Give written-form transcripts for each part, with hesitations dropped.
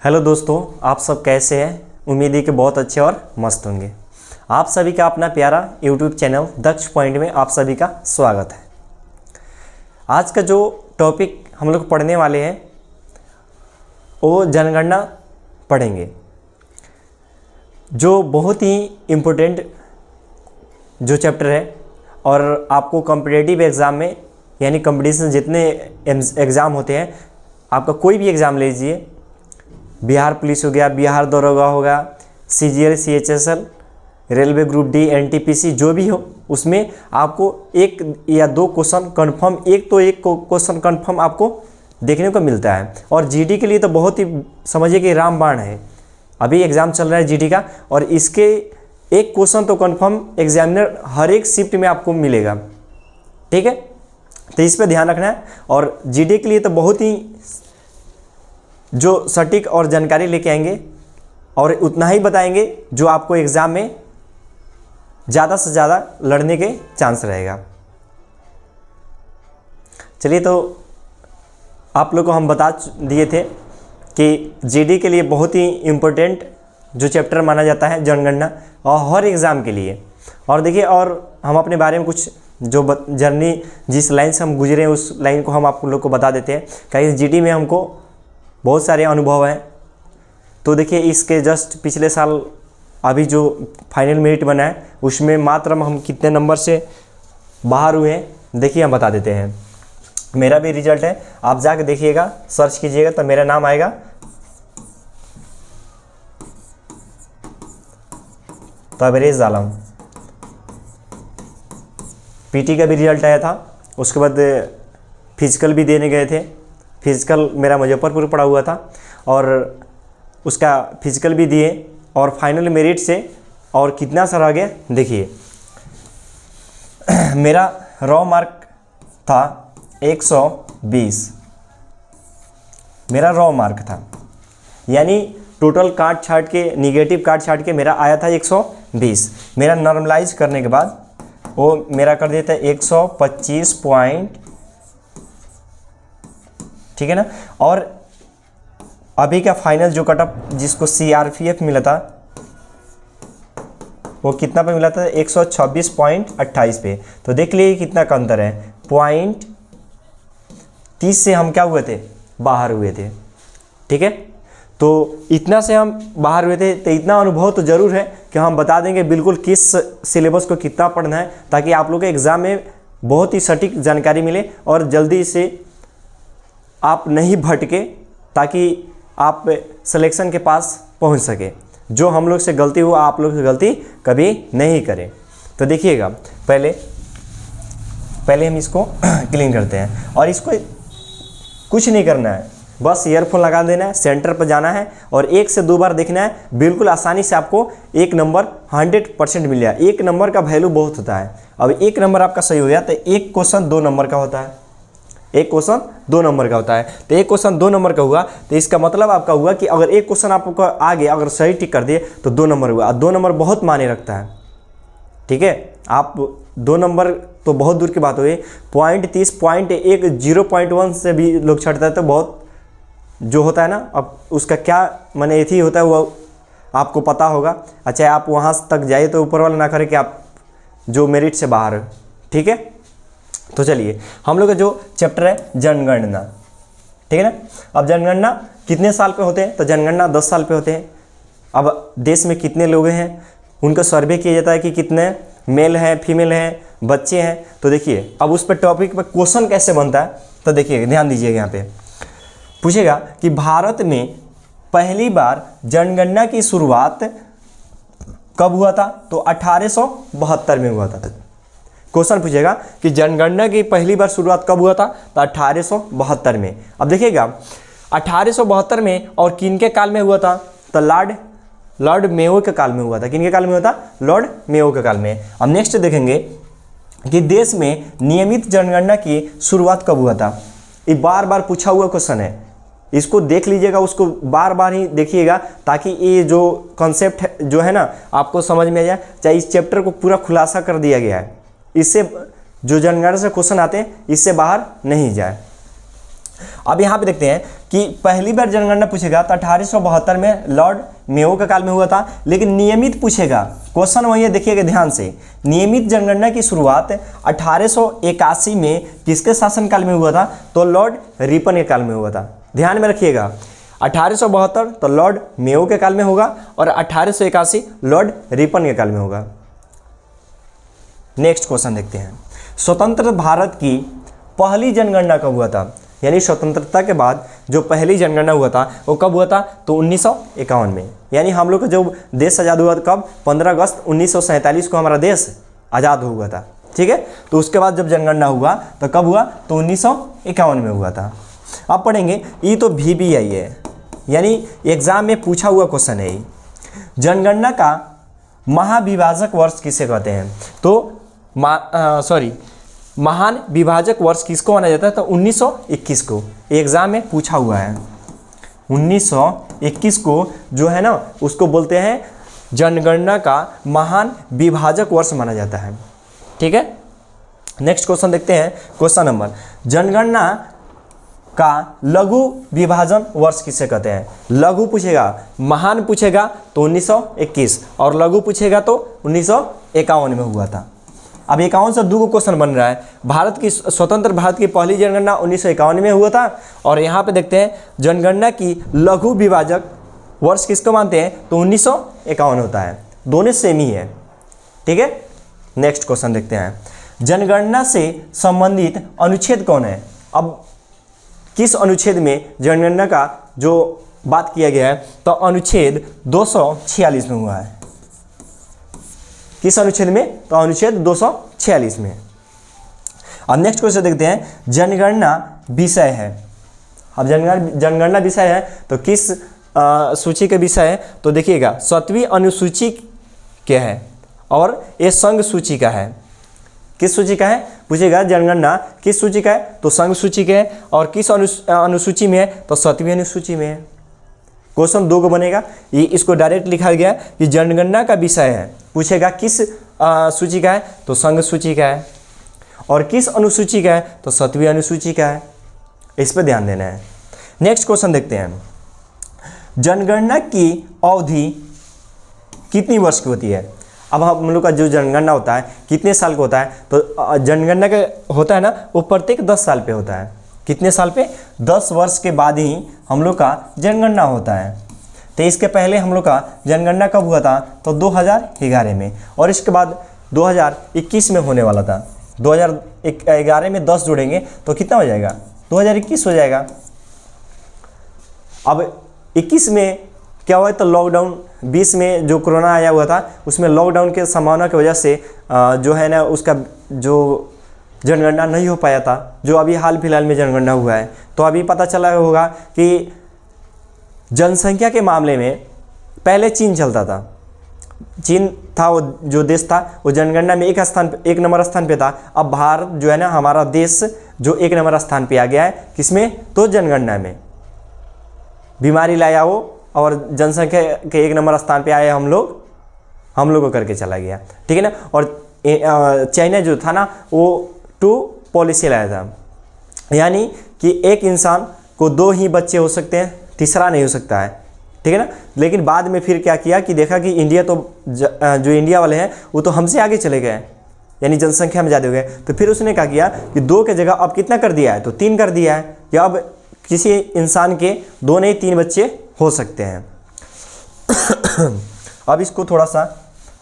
Hello दोस्तों, आप सब कैसे हैं। उम्मीद है कि बहुत अच्छे और मस्त होंगे। आप सभी का अपना प्यारा यूट्यूब चैनल दक्ष पॉइंट में आप सभी का स्वागत है। आज का जो टॉपिक हम लोग पढ़ने वाले हैं वो जनगणना पढ़ेंगे, जो बहुत ही इम्पोर्टेंट जो चैप्टर है और आपको कॉम्पिटिटिव एग्ज़ाम में यानी कंपटीशन जितने एग्ज़ाम होते हैं, आपका कोई भी एग्ज़ाम ले लीजिए, बिहार पुलिस हो गया, बिहार दरोगा होगा, CGL CHSL, railway group D, NTPC जो भी हो, उसमें आपको एक या दो क्वेश्चन कंफर्म, एक क्वेश्चन कंफर्म आपको देखने को मिलता है। और GD के लिए तो बहुत ही समझिए कि रामबाण है। अभी एग्ज़ाम चल रहा है GD का, और इसके एक क्वेश्चन तो कंफर्म एग्जामिनर हर एक शिफ्ट में आपको मिलेगा। ठीक है, तो इस पर ध्यान रखना है। और GD के लिए तो बहुत ही जो सटीक और जानकारी लेके आएंगे और उतना ही बताएंगे जो आपको एग्ज़ाम में ज़्यादा से ज़्यादा लड़ने के चांस रहेगा। चलिए, तो आप लोग को हम बता दिए थे कि GD के लिए बहुत ही इम्पोर्टेंट जो चैप्टर माना जाता है जनगणना, और हर एग्ज़ाम के लिए। और देखिए, और हम अपने बारे में कुछ जो जर्नी जिस लाइन से हम गुजरे हैं उस लाइन को हम आप लोग को बता देते हैं। कहीं GD में हमको बहुत सारे अनुभव हैं। तो देखिए, इसके जस्ट पिछले साल अभी जो फाइनल मेरिट बना है उसमें मात्र हम कितने नंबर से बाहर हुए हैं, देखिए हम बता देते हैं। मेरा भी रिजल्ट है, आप जाके देखिएगा, सर्च कीजिएगा तो मेरा नाम आएगा। तबरेज़ आलम, PT का भी रिजल्ट आया था। उसके बाद फिजिकल भी देने गए थे। फिजिकल मेरा मुजफ्फरपुर पड़ा हुआ था और उसका फिजिकल भी दिए, और फाइनल मेरिट से और कितना सा रह गया देखिए। मेरा रॉ मार्क था 120, मेरा रॉ मार्क था, यानी टोटल काट छाट के, निगेटिव काट छाट के मेरा आया था 120। मेरा नॉर्मलाइज करने के बाद वो मेरा कर देता है 125 पॉइंट, ठीक है ना। और अभी का फाइनल जो कटअप जिसको CRPF मिला था वो कितना पे मिला था, 126.28 पे। तो देख लीजिए कितना का अंतर है, 0.30 से हम क्या हुए थे, बाहर हुए थे। ठीक है, तो इतना से हम बाहर हुए थे, तो इतना अनुभव तो ज़रूर है कि हम बता देंगे बिल्कुल किस सिलेबस को कितना पढ़ना है, ताकि आप लोग के एग्ज़ाम में बहुत ही सटीक जानकारी मिले और जल्दी से आप नहीं भटके, ताकि आप सिलेक्शन के पास पहुंच सके। जो हम लोग से गलती हुआ, आप लोग से गलती कभी नहीं करें। तो देखिएगा, पहले हम इसको क्लीन करते हैं। और इसको कुछ नहीं करना है, बस ईयरफोन लगा देना है, सेंटर पर जाना है और 1 से 2 बार देखना है। बिल्कुल आसानी से आपको एक नंबर 100% मिल जाए। एक नंबर का वैल्यू बहुत होता है। अब एक नंबर आपका सही हो गया तो एक क्वेश्चन 2 नंबर का होता है, एक क्वेश्चन 2 नंबर का होता है। तो एक क्वेश्चन 2 नंबर का हुआ तो इसका मतलब आपका हुआ कि अगर एक क्वेश्चन आपको आगे अगर सही टिक कर दिए तो 2 नंबर हुआ। 2 नंबर बहुत मायने रखता है। ठीक है, आप 2 नंबर तो बहुत दूर की बात हुई, 0.30, 0.1, 0.1 से भी लोग छटता है तो बहुत जो होता है ना, अब उसका क्या माने एथी होता है वो आपको पता होगा। अच्छा, आप वहाँ तक जाइए तो ऊपर वाला ना करे कि आप जो मेरिट से बाहर हो। ठीक है, तो चलिए, हम लोग का जो चैप्टर है जनगणना, ठीक है ना। अब जनगणना कितने साल पे होते हैं, तो जनगणना 10 साल पे होते हैं। अब देश में कितने लोग हैं उनका सर्वे किया जाता है कि कितने मेल हैं, फीमेल हैं, बच्चे हैं। तो देखिए, अब उस पर टॉपिक पर क्वेश्चन कैसे बनता है, तो देखिए ध्यान दीजिएगा। यहाँ पे पूछेगा कि भारत में पहली बार जनगणना की शुरुआत कब हुआ था, तो 1872 में हुआ था। क्वेश्चन पूछेगा कि जनगणना की पहली बार शुरुआत कब हुआ था, तो 1872 में। अब देखिएगा 1872 में और किन के काल में हुआ था, तो लॉर्ड मेयो के काल में हुआ था। किन के काल में हुआ था, लॉर्ड मेयो के काल में। अब नेक्स्ट देखेंगे कि देश में नियमित जनगणना की शुरुआत कब हुआ था। ये बार बार पूछा हुआ क्वेश्चन है, इसको देख लीजिएगा, उसको बार बार ही देखिएगा, ताकि ये जो कॉन्सेप्ट जो है ना आपको समझ में आ जाए। चाहे इस चैप्टर को पूरा खुलासा कर दिया गया है, इससे जो जनगणना से क्वेश्चन आते हैं इससे बाहर नहीं जाए। अब यहाँ पे देखते हैं कि पहली बार जनगणना पूछेगा तो 1872 में लॉर्ड मेयो के काल में हुआ था, लेकिन नियमित पूछेगा, क्वेश्चन वही है, देखिएगा ध्यान से, नियमित जनगणना की शुरुआत 1881 में किसके शासनकाल में हुआ था? तो लॉर्ड रिपन के काल में हुआ था। ध्यान में रखिएगा, 1872 तो लॉर्ड मेयो के काल में होगा और 1881 लॉर्ड रिपन के काल में होगा। नेक्स्ट क्वेश्चन देखते हैं, स्वतंत्र भारत की पहली जनगणना कब हुआ था? यानी स्वतंत्रता के बाद जो पहली जनगणना हुआ था वो कब हुआ था? तो 1951 में। यानी हम लोग का जो देश आज़ाद हुआ था कब? 15 अगस्त 1947 को हमारा देश आज़ाद हुआ था। ठीक है, तो उसके बाद जब जनगणना हुआ तो कब हुआ? तो 1951 में हुआ था। अब पढ़ेंगे, ये तो VBI है, यानी एग्जाम में पूछा हुआ क्वेश्चन है। जनगणना का महाविभाजक वर्ष किसे कहते हैं? तो महान विभाजक वर्ष किसको माना जाता है? तो 1921 को, एग्जाम में पूछा हुआ है। 1921 को जो है ना उसको बोलते हैं जनगणना का महान विभाजक वर्ष माना जाता है। ठीक है, नेक्स्ट क्वेश्चन देखते हैं, क्वेश्चन नंबर, जनगणना का लघु विभाजन वर्ष किसे कहते हैं? लघु पूछेगा, महान पूछेगा तो 1921 और लघु पूछेगा तो 1951 में हुआ था। अब 51 से 2 क्वेश्चन बन रहा है। भारत की स्वतंत्र भारत की पहली जनगणना 1951 में हुआ था और यहाँ पे देखते हैं जनगणना की लघु विभाजक वर्ष किसको मानते हैं? तो 1951 होता है, दोनों सेम ही है। ठीक है, नेक्स्ट क्वेश्चन देखते हैं, जनगणना से संबंधित अनुच्छेद कौन है? अब किस अनुच्छेद में जनगणना का जो बात किया गया है? तो अनुच्छेद 246 में हुआ है। किस अनुच्छेद में? तो अनुच्छेद 246 में। अब नेक्स्ट क्वेश्चन देखते हैं, जनगणना विषय है। अब जनगणना विषय है तो किस सूची के विषय है? तो देखिएगा 7वीं अनुसूची क्या है और ये संघ सूची का है। किस सूची का है पूछेगा? जनगणना किस सूची का है? तो संघ सूची का है। और किस अनुसूची में है? तो 7वीं अनुसूची में है। क्वेश्चन 2 को बनेगा, ये इसको डायरेक्ट लिखा गया कि जनगणना का विषय है, पूछेगा किस सूची का है? तो संघ सूची का है। और किस अनुसूची का है? तो 7वीं अनुसूची का है। इस पर ध्यान देना है। नेक्स्ट क्वेश्चन देखते हैं, जनगणना की अवधि कितनी वर्ष की होती है? अब हम लोग का जो जनगणना होता है कितने साल का होता है? तो जनगणना का होता है ना वो प्रत्येक 10 साल पे होता है। कितने साल पे? 10 वर्ष के बाद ही हम लोग का जनगणना होता है। तो इसके पहले हम लोग का जनगणना कब हुआ था? तो 2011 में, और इसके बाद 2021 में होने वाला था। 2011 में 10 जोड़ेंगे तो कितना हो जाएगा? 2021 हो जाएगा। अब 21 में क्या हुआ? तो लॉकडाउन, 20 में जो कोरोना आया हुआ था उसमें लॉकडाउन के संभावना की वजह से जो है ना उसका जो जनगणना नहीं हो पाया था, जो अभी हाल फिलहाल में जनगणना हुआ है। तो अभी पता चला होगा कि जनसंख्या के मामले में पहले चीन चलता था। चीन था वो जो देश था वो जनगणना में एक नंबर स्थान पे था। अब भारत जो है ना हमारा देश जो 1 नंबर स्थान पे आ गया है। किसमें? तो जनगणना में। बीमारी लाया वो और जनसंख्या के 1 नंबर स्थान पे आए हम लोग को करके चला गया। ठीक है ना। और चाइना जो था ना वो 2 पॉलिसी लाया था, यानी कि एक इंसान को 2 ही बच्चे हो सकते हैं, तीसरा नहीं हो सकता है। ठीक है ना। लेकिन बाद में फिर क्या किया कि देखा कि इंडिया तो जो इंडिया वाले हैं वो तो हमसे आगे चले गए, यानी जनसंख्या में ज़्यादा हो गए। तो फिर उसने क्या किया कि 2 के जगह अब कितना कर दिया है? तो 3 कर दिया है कि अब किसी इंसान के 2 नहीं 3 बच्चे हो सकते हैं। अब इसको थोड़ा सा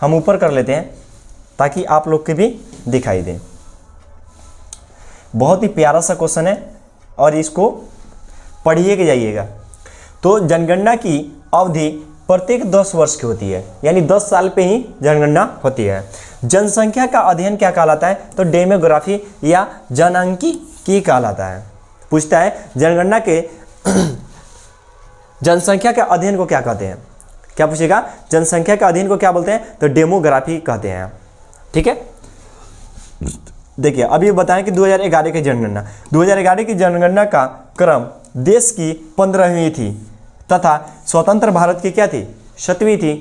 हम ऊपर कर लेते हैं ताकि आप लोग के भी दिखाई दे। बहुत ही प्यारा सा क्वेश्चन है और इसको पढ़िए के जाइएगा। तो जनगणना की अवधि प्रत्येक 10 वर्ष की होती है, यानी 10 साल पे ही जनगणना होती है। जनसंख्या का अध्ययन क्या कहलाता है? तो डेमोग्राफी या जनसांख्यिकी कहलाता है। पूछता है जनगणना के जनसंख्या के अध्ययन को क्या कहते हैं? क्या पूछेगा? जनसंख्या के अध्ययन को क्या बोलते हैं? तो डेमोग्राफी कहते हैं। ठीक है। देखिए अभी बताएं कि 2011 की जनगणना, 2011 की जनगणना का क्रम देश की 15वीं थी तथा स्वतंत्र भारत की क्या थी? 7वीं थी।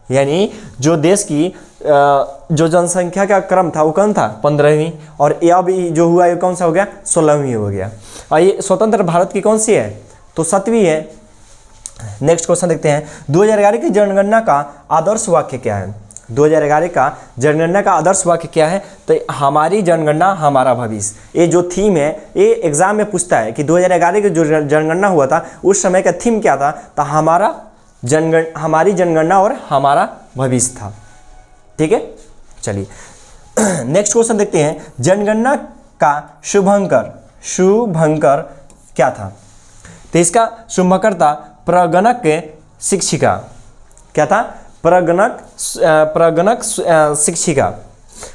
यानी जो देश की जो जनसंख्या का क्रम था वो कौन था 15वीं, और ये अभी जो हुआ ये कौन सा हो गया 16वीं हो गया। और ये स्वतंत्र भारत की कौन सी है तो 7वीं है। नेक्स्ट क्वेश्चन देखते हैं 2011 की जनगणना का आदर्श वाक्य क्या है। 2011 का जनगणना का आदर्श वाक्य क्या है तो हमारी जनगणना हमारा भविष्य। ये जो थीम है ये एग्जाम में पूछता है कि 2011 की जो जनगणना हुआ था उस समय का थीम क्या था तो हमारी जनगणना और हमारा भविष्य था। ठीक है, चलिए नेक्स्ट क्वेश्चन देखते हैं जनगणना का शुभंकर क्या था। तो इसका शुभंकर था प्रगणक शिक्षिका। क्या था प्रगणक शिक्षिका।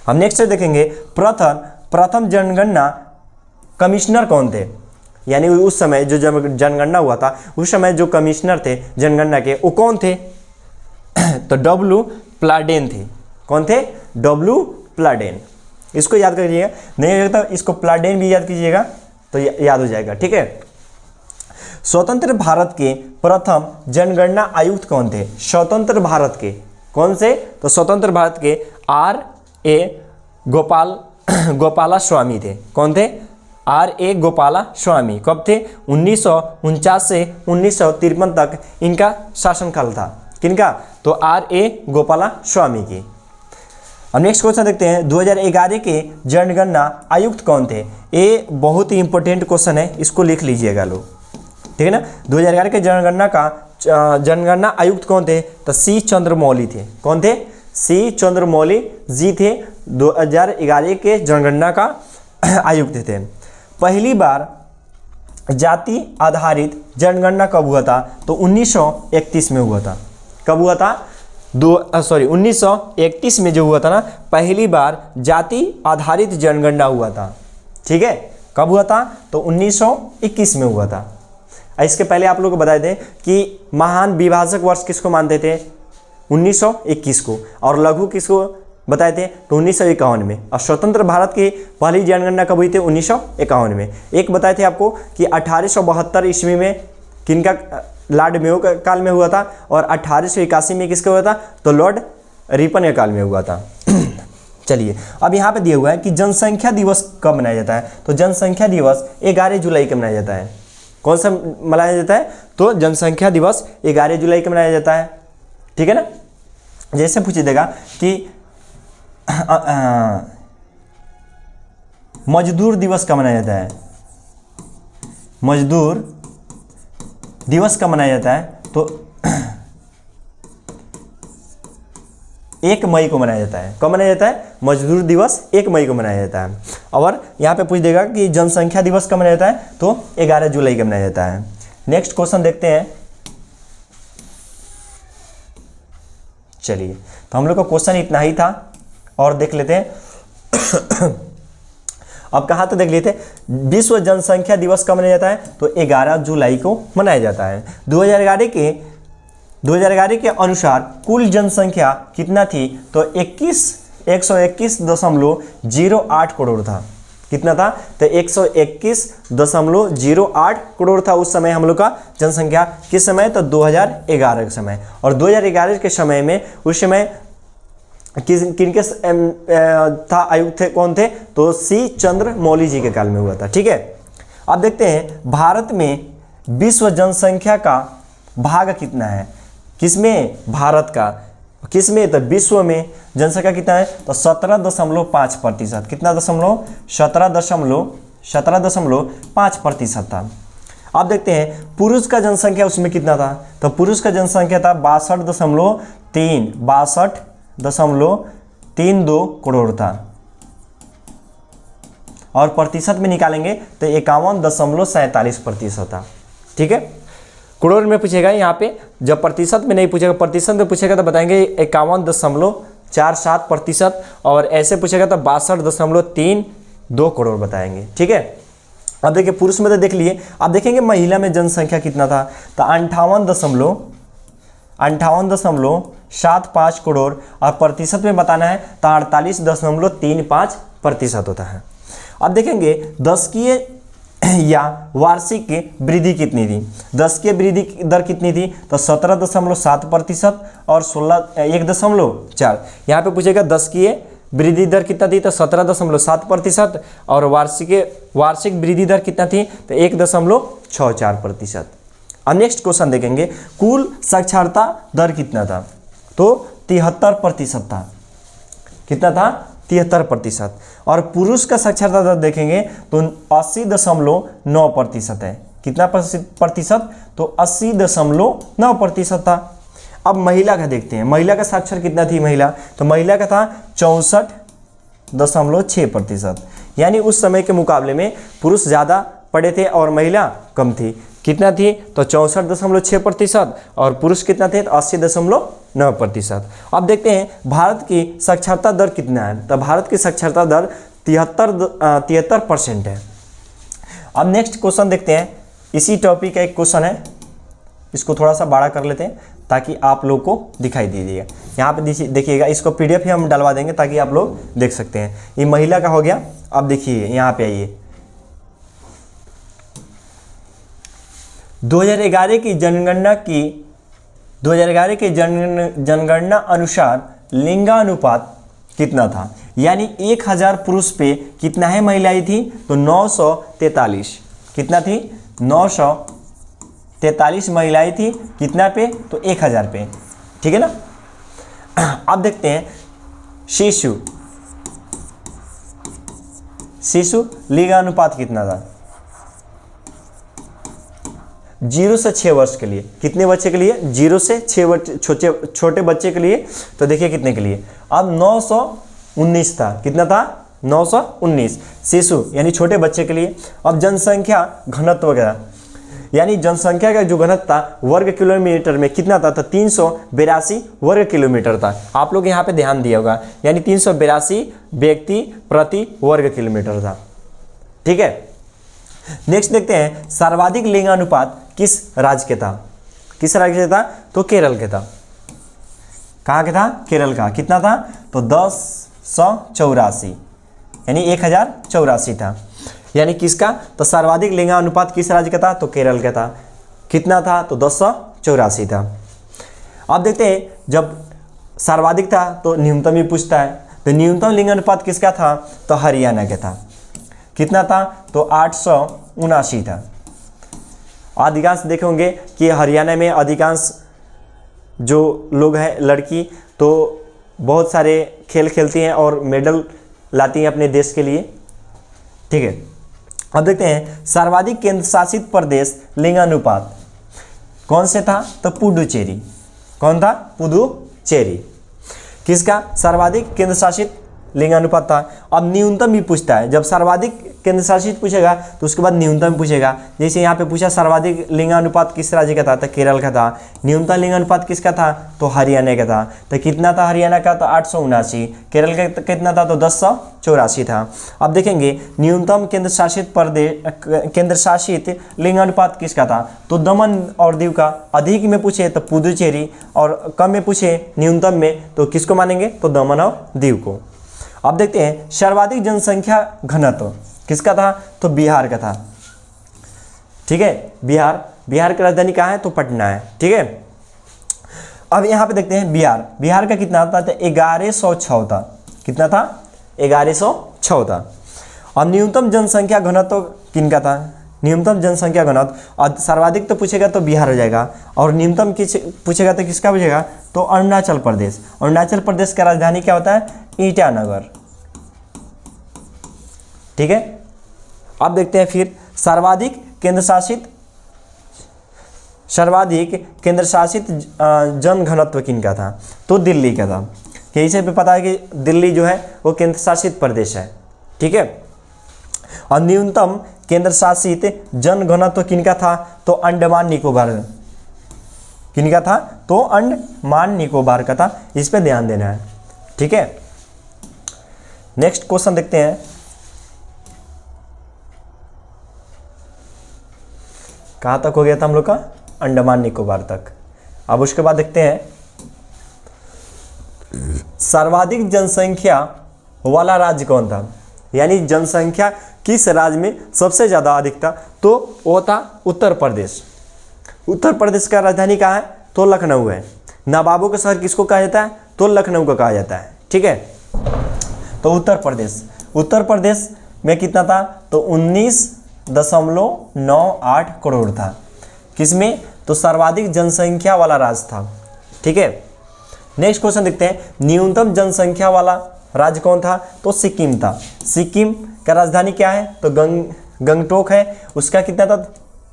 हम नेक्स्ट देखेंगे प्रथम जनगणना कमिश्नर कौन थे, यानी उस समय जो जनगणना हुआ था उस समय जो कमिश्नर थे जनगणना के वो कौन थे तो W प्लाडेन थे। कौन थे W प्लाडेन। इसको याद करिएगा, नहीं लगता इसको प्लाडेन भी याद कीजिएगा तो याद हो जाएगा। ठीक है, स्वतंत्र भारत के प्रथम जनगणना आयुक्त कौन थे। स्वतंत्र भारत के कौन से तो स्वतंत्र भारत के R.A. गोपाला स्वामी थे। कौन थे R.A. गोपाला स्वामी। कब थे 1949 से 1953 तक इनका शासनकाल था। किनका तो R.A. गोपाला स्वामी की। अब नेक्स्ट क्वेश्चन देखते हैं 2011 के जनगणना आयुक्त कौन थे। ये बहुत ही इंपॉर्टेंट क्वेश्चन है, इसको लिख लीजिएगा लोग। ठीक है ना, 2011 के जनगणना आयुक्त कौन थे तो C चंद्रमौली थे। कौन थे C चंद्रमौली जी थे 2011 के जनगणना का आयुक्त थे। पहली बार जाति आधारित जनगणना कब हुआ था तो 1931 में हुआ था। कब हुआ था 1931 में जो हुआ था ना पहली बार जाति आधारित जनगणना हुआ था। ठीक है, कब हुआ था तो 1921 में हुआ था। इसके पहले आप लोग को बता दें कि महान विभाजक वर्ष किसको मानते थे 1921 को, और लघु किसको बताए थे तो 1951 में। और स्वतंत्र भारत की पहली जनगणना कब हुई थी 1951 में। एक बताए थे आपको कि 1872 ईस्वी में किनका लॉर्ड मेयो के काल में हुआ था, और 1881 में किसका हुआ था तो लॉर्ड रिपन के काल में हुआ था। चलिए अब यहाँ पे दिया हुआ है कि जनसंख्या दिवस कब मनाया जाता है तो जनसंख्या दिवस 11 जुलाई को मनाया जाता है। कौन सा मनाया जाता है तो जनसंख्या दिवस 11 जुलाई को मनाया जाता है। ठीक है ना, जैसे पूछे देगा कि मजदूर दिवस कब मनाया जाता है। मजदूर दिवस कब मनाया जाता है तो 1 मई को मनाया जाता है। कब मनाया जाता है मजदूर दिवस 1 मई को मनाया जाता है। और यहाँ पे पूछ देगा कि जनसंख्या दिवस कब मनाया जाता है तो 11 जुलाई को मनाया जाता है। नेक्स्ट क्वेश्चन देखते हैं। चलिए तो हम लोग का क्वेश्चन इतना ही था और देख लेते हैं। अब कहाँ तो देख लेते, विश्व जनसंख्या दिवस कब मनाया जाता है तो 11 जुलाई को मनाया जाता है। 2011 के अनुसार कुल जनसंख्या कितना थी तो 121.08 करोड़ था। कितना था तो 121.08 करोड़ था उस समय हम लोग का जनसंख्या। किस समय तो 2011 के समय। और 2011 के समय में उस समय किनके था आयुक्त थे कौन थे तो C चंद्रमौली जी के काल में हुआ था। ठीक है, अब देखते हैं भारत में विश्व जनसंख्या का भाग कितना है। किसमें भारत का, किसमें तो विश्व में जनसंख्या कितना है तो 17.5%। कितना दशमलव 17.5% था। अब देखते हैं पुरुष का जनसंख्या उसमें कितना था तो पुरुष का जनसंख्या था 62.32 करोड़ था। और प्रतिशत में निकालेंगे तो 51.47% था। ठीक है, करोड़ में पूछेगा यहाँ पे, जब प्रतिशत में नहीं पूछेगा, प्रतिशत में पूछेगा तो बताएंगे 51.47%, और ऐसे पूछेगा तो 62.32 करोड़ बताएंगे। ठीक है, अब देखिए पुरुष में तो देख लिए, अब देखेंगे महिला में जनसंख्या कितना था तो 58.75 करोड़, और प्रतिशत में बताना है तो 48.35% होता है। अब देखेंगे या वार्षिक वृद्धि कितनी थी। 10 की वृद्धि दर कितनी थी, तो 17.7% और 1.4। यहाँ पे पूछेगा 10 की वृद्धि दर कितना थी, तो 17.7% और वार्षिक वृद्धि दर कितना थी, तो 1.64%। अब नेक्स्ट क्वेश्चन देखेंगे, कुल साक्षरता दर कितना था, तो 73% था। कितना था, 73%। और पुरुष का साक्षरता दर देखेंगे तो 80.9% है। कितना प्रतिशत, तो 80.9% था। अब महिला का देखते हैं, महिला का साक्षर कितना थी महिला, तो महिला का था 64.6%। यानी उस समय के मुकाबले में पुरुष ज़्यादा पढ़े थे और महिला कम थी। कितना थी, तो 64.6% और पुरुष कितना थे, तो 80.9%। अब देखते हैं भारत की साक्षरता दर कितना है, तो भारत की साक्षरता दर 73% है। अब नेक्स्ट क्वेश्चन देखते हैं, इसी टॉपिक का एक क्वेश्चन है, इसको थोड़ा सा बड़ा कर लेते हैं ताकि आप लोग को दिखाई दीजिएगा। यहाँ पे देखिएगा, इसको PDF ही हम डलवा देंगे ताकि आप लोग देख सकते हैं। ये महिला का हो गया। अब देखिए यहाँ पे आइए, 2011 की जनगणना अनुसार लिंगानुपात कितना था, यानी 1000 पुरुष पे कितना है महिलाएं थी, तो 943। कितना थी, 943 महिलाएं थी। कितना पे, तो 1000 पे। ठीक है ना। अब देखते हैं शिशु लिंगानुपात कितना था, 0 से 6 वर्ष के लिए। कितने बच्चे के लिए, 0 से 6 वर्ष छोटे बच्चे के लिए। तो देखिए कितने के लिए, अब 919 था। कितना था, 919 शिशु यानी छोटे बच्चे के लिए। अब जनसंख्या घनत्व वगैरह, यानी जनसंख्या का जो घनत्व था वर्ग किलोमीटर में कितना था, तो 382 वर्ग किलोमीटर था। आप लोग यहाँ पे ध्यान दिया होगा, यानी 382 व्यक्ति प्रति वर्ग किलोमीटर था। ठीक है। नेक्स्ट देखते हैं, सर्वाधिक लिंगानुपात किस राज्य के था। किस राज्य के था, तो केरल के था। कहाँ के था, केरल का। कितना था, तो 1084 यानी 1084 था। यानी किसका, तो सर्वाधिक लिंगानुपात किस राज्य का था, तो केरल का था। कितना था, तो 1084 था। अब देखते हैं, जब सर्वाधिक था तो न्यूनतम ही पूछता है, तो न्यूनतम लिंगानुपात किसका था, तो हरियाणा का था। कितना था, तो 879 था। अधिकांश देखे होंगे कि हरियाणा में अधिकांश जो लोग हैं लड़की, तो बहुत सारे खेल खेलती हैं और मेडल लाती हैं अपने देश के लिए। ठीक है। अब देखते हैं, सर्वाधिक केंद्र शासित प्रदेश लिंगानुपात कौन से था, तो पुडुचेरी। कौन था, पुडुचेरी। किसका सर्वाधिक केंद्र शासित लिंगानुपात था। अब न्यूनतम भी पूछता है, जब सर्वाधिक केंद्र शासित पूछेगा तो उसके बाद न्यूनतम पूछेगा। जैसे यहाँ पे पूछा सर्वाधिक लिंगानुपात किस राज्य का था, तो केरल का था। न्यूनतम लिंगानुपात किसका था, तो हरियाणा का था। तो कितना था हरियाणा का, तो 879। केरल का कितना था, तो 1084 था। अब देखेंगे न्यूनतम केंद्र शासित लिंगानुपात किसका था, तो दमन और दीव का। अधिक में पूछे तो पुदुचेरी और कम में पूछे न्यूनतम में तो किसको मानेंगे, तो दमन और दीव को। अब देखते हैं, सर्वाधिक जनसंख्या घनत्व किसका था, तो बिहार का था। ठीक है। बिहार की राजधानी कहाँ है, तो पटना है। ठीक है। अब यहाँ पे देखते हैं बिहार का कितना था, तो 1106 था। कितना था, 1106 था। अब न्यूनतम जनसंख्या घनत्व किनका था, न्यूनतम जनसंख्या घनत्व। और सर्वाधिक तो पूछेगा तो बिहार हो जाएगा, और न्यूनतम पूछेगा तो किसका पूछेगा, तो अरुणाचल प्रदेश। अरुणाचल प्रदेश का राजधानी क्या होता है, ईटानगर। ठीक है। अब देखते हैं फिर सर्वाधिक केंद्र शासित जन घनत्व किनका था, तो दिल्ली का था। यही से भी पता है कि दिल्ली जो है वो केंद्र शासित प्रदेश है। ठीक है। और न्यूनतम केंद्र शासित जन घनत्व किनका था, तो अंडमान निकोबार। किनका था, तो अंडमान निकोबार का था। इस पे ध्यान देना है। ठीक है। नेक्स्ट क्वेश्चन देखते हैं, कहाँ तक हो गया था हम लोग का, अंडमान निकोबार तक। अब उसके बाद देखते हैं, सर्वाधिक जनसंख्या वाला राज्य कौन था, यानी जनसंख्या किस राज्य में सबसे ज़्यादा अधिक था, तो वो था उत्तर प्रदेश। उत्तर प्रदेश का राजधानी कहाँ है, तो लखनऊ है। नवाबों का शहर किसको कहा जाता है, तो लखनऊ को कहा जाता है। ठीक है, तो उत्तर प्रदेश में कितना था, तो 19.98 करोड़ था। किसमें, तो सर्वाधिक जनसंख्या वाला राज्य था। ठीक है, नेक्स्ट क्वेश्चन देखते हैं, न्यूनतम जनसंख्या वाला राज्य कौन था, तो सिक्किम था। सिक्किम का राजधानी क्या है, तो गंगटोक है। उसका कितना था,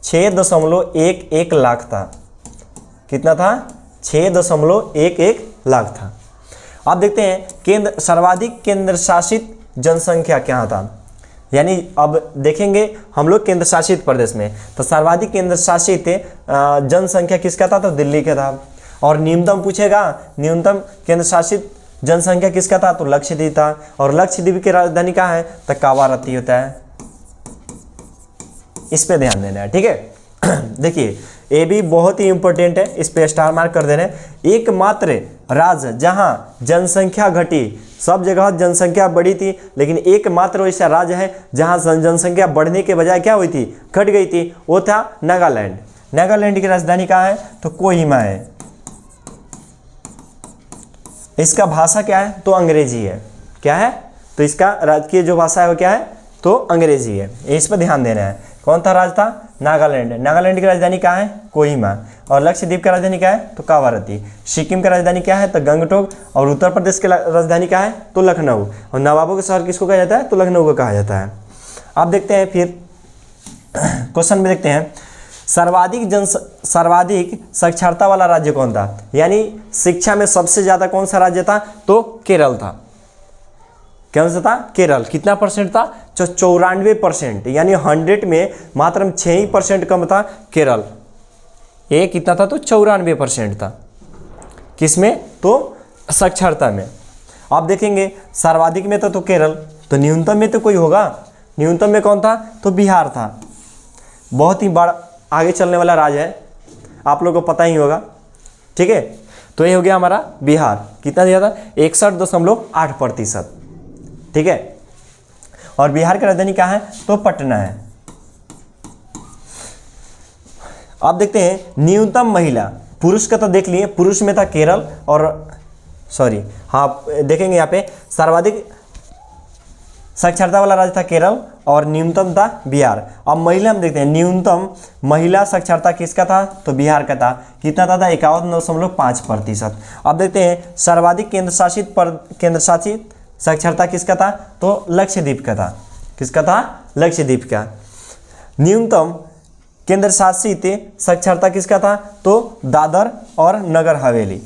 6.11 लाख था। कितना था, 6.11 लाख था। अब देखते हैं सर्वाधिक केंद्र शासित जनसंख्या क्या था, यानी अब देखेंगे हम लोग केंद्र शासित प्रदेश में, तो सर्वाधिक केंद्र शासित जनसंख्या किसका था, तो दिल्ली का था। और न्यूनतम पूछेगा, न्यूनतम केंद्र शासित जनसंख्या किसका था, तो लक्षद्वीप था। और लक्षद्वीप की राजधानी कहाँ है, तो कावारत्ती होता है। इस पे ध्यान देना है। ठीक है, देखिए ये भी बहुत ही इंपॉर्टेंट है, इस पे स्टार मार्क कर देना है। एकमात्र राज्य जहाँ जनसंख्या घटी, सब जगह जनसंख्या बढ़ी थी, लेकिन एकमात्र ऐसा राज्य है जहाँ जनसंख्या बढ़ने के बजाय क्या हुई थी, घट गई थी, वो था नागालैंड। नागालैंड की राजधानी कहाँ है, तो कोहिमा है। इसका भाषा क्या है, तो अंग्रेजी है। क्या है, तो इसका राजकीय जो भाषा है वो क्या है, तो अंग्रेजी है। इस पर ध्यान देना है। कौन था राज्य था, नागालैंड। नागालैंड की राजधानी कहाँ है, कोहिमा। और लक्षद्वीप का राजधानी क्या है, तो कावारत्ती। सिक्किम का राजधानी क्या है, तो गंगटोक। और उत्तर प्रदेश की राजधानी क्या है, तो लखनऊ। और नवाबों के शहर किसको कहा जाता है, तो लखनऊ को कहा जाता है। अब देखते हैं फिर क्वेश्चन में देखते हैं, सर्वाधिक साक्षरता वाला राज्य कौन था, यानी शिक्षा में सबसे ज़्यादा कौन सा राज्य था, तो केरल था। कौन सा था, केरल। कितना परसेंट था, 94%, यानी 100 में मात्र 6% कम था केरल। ये कितना था, तो 94% था। किसमें, तो साक्षरता में। आप देखेंगे सर्वाधिक में तो केरल, तो न्यूनतम में तो कोई होगा। न्यूनतम में कौन था, तो बिहार था। बहुत ही बड़ा आगे चलने वाला राज्य है, आप लोगों को पता ही होगा। ठीक है, तो ये हो गया हमारा बिहार। कितना दिया था, 61.8%। ठीक है, और बिहार की राजधानी कहाँ है, तो पटना है। अब देखते हैं न्यूनतम महिला, पुरुष का तो देख लिए, पुरुष में था केरल और देखेंगे यहाँ पे सर्वाधिक साक्षरता वाला राज्य था केरल और न्यूनतम था बिहार। अब महिला में देखते हैं, न्यूनतम महिला साक्षरता किसका था, तो बिहार का था। कितना था, 51.5%। अब देखते हैं सर्वाधिक केंद्र शासित साक्षरता किसका था, तो लक्षद्वीप का था। किसका था, लक्षद्वीप का। न्यूनतम केंद्र शासित साक्षरता किसका था, तो दादर और नगर हवेली।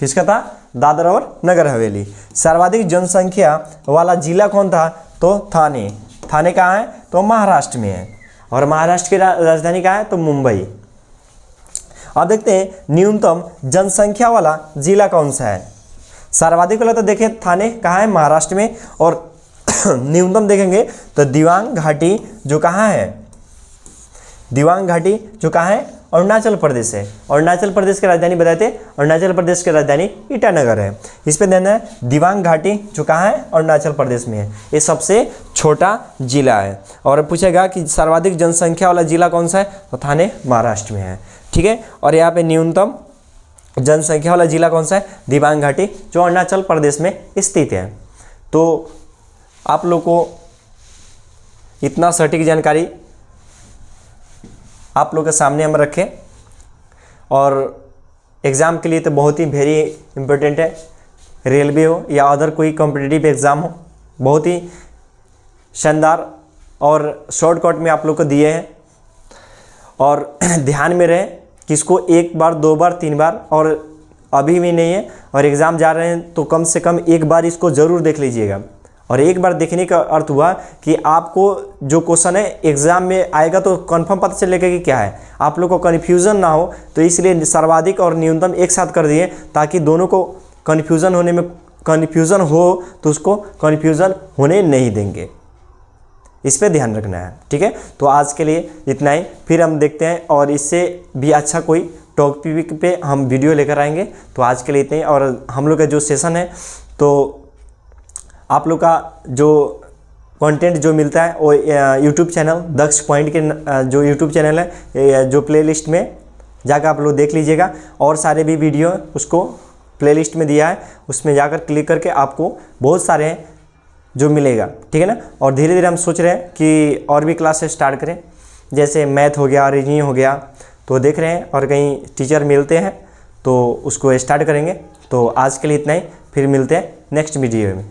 किसका था, दादर और नगर हवेली। सर्वाधिक जनसंख्या वाला जिला कौन था, तो थाने। थाने कहाँ है, तो महाराष्ट्र में है। और महाराष्ट्र की राजधानी कहाँ है, तो मुंबई। अब देखते हैं न्यूनतम जनसंख्या वाला जिला कौन सा है। सर्वाधिक वाला तो देखें थाने कहाँ है, महाराष्ट्र में। और न्यूनतम देखेंगे तो दिबांग घाटी जो कहाँ है, दिबांग घाटी जो कहाँ है, अरुणाचल प्रदेश है। अरुणाचल प्रदेश की राजधानी बताए थे, अरुणाचल प्रदेश की राजधानी ईटानगर है। इस पे ध्यान है, दिबांग घाटी जो कहाँ है, अरुणाचल प्रदेश में है। ये सबसे छोटा जिला है। और पूछेगा कि सर्वाधिक जनसंख्या वाला जिला कौन सा है, तो थाने महाराष्ट्र में है। ठीक है, और यहाँ पे न्यूनतम जनसंख्या वाला जिला कौन सा है, दिबांग घाटी जो अरुणाचल प्रदेश में स्थित है। तो आप लोग को इतना सटीक जानकारी आप लोग के सामने हम रखें, और एग्ज़ाम के लिए तो बहुत ही वेरी इम्पोर्टेंट है। रेलवे हो या अदर कोई कॉम्पिटिटिव एग्ज़ाम हो, बहुत ही शानदार और शॉर्टकट में आप लोग को दिए हैं। और ध्यान में रहे कि इसको 1 बार 2 बार 3 बार, और अभी भी नहीं है और एग्ज़ाम जा रहे हैं तो कम से कम 1 बार इसको ज़रूर देख लीजिएगा। और 1 बार देखने का अर्थ हुआ कि आपको जो क्वेश्चन है एग्ज़ाम में आएगा तो कंफर्म पता चलेगा कि क्या है, आप लोग को कन्फ्यूज़न ना हो। तो इसलिए सर्वाधिक और न्यूनतम एक साथ कर दिए ताकि दोनों को कन्फ्यूज़न हो तो उसको कन्फ्यूज़न होने नहीं देंगे। इस पे ध्यान रखना है। ठीक है, तो आज के लिए इतना ही, फिर हम देखते हैं और इससे भी अच्छा कोई टॉपिक पे हम वीडियो लेकर आएंगे। तो आज के लिए इतने ही। और हम लोग का जो सेशन है, तो आप लोग का जो कंटेंट जो मिलता है वो यूट्यूब चैनल दक्ष पॉइंट के जो यूट्यूब चैनल है, जो प्लेलिस्ट में जाकर आप लोग देख लीजिएगा। और सारे भी वीडियो उसको प्लेलिस्ट में दिया है, उसमें जाकर क्लिक करके आपको बहुत सारे जो मिलेगा, ठीक है ना। और धीरे धीरे हम सोच रहे हैं कि और भी क्लासेस स्टार्ट करें, जैसे मैथ हो गया, रीजनिंग हो गया, तो देख रहे हैं और कहीं टीचर मिलते हैं तो उसको स्टार्ट करेंगे। तो आज के लिए इतना ही, फिर मिलते हैं नेक्स्ट वीडियो में।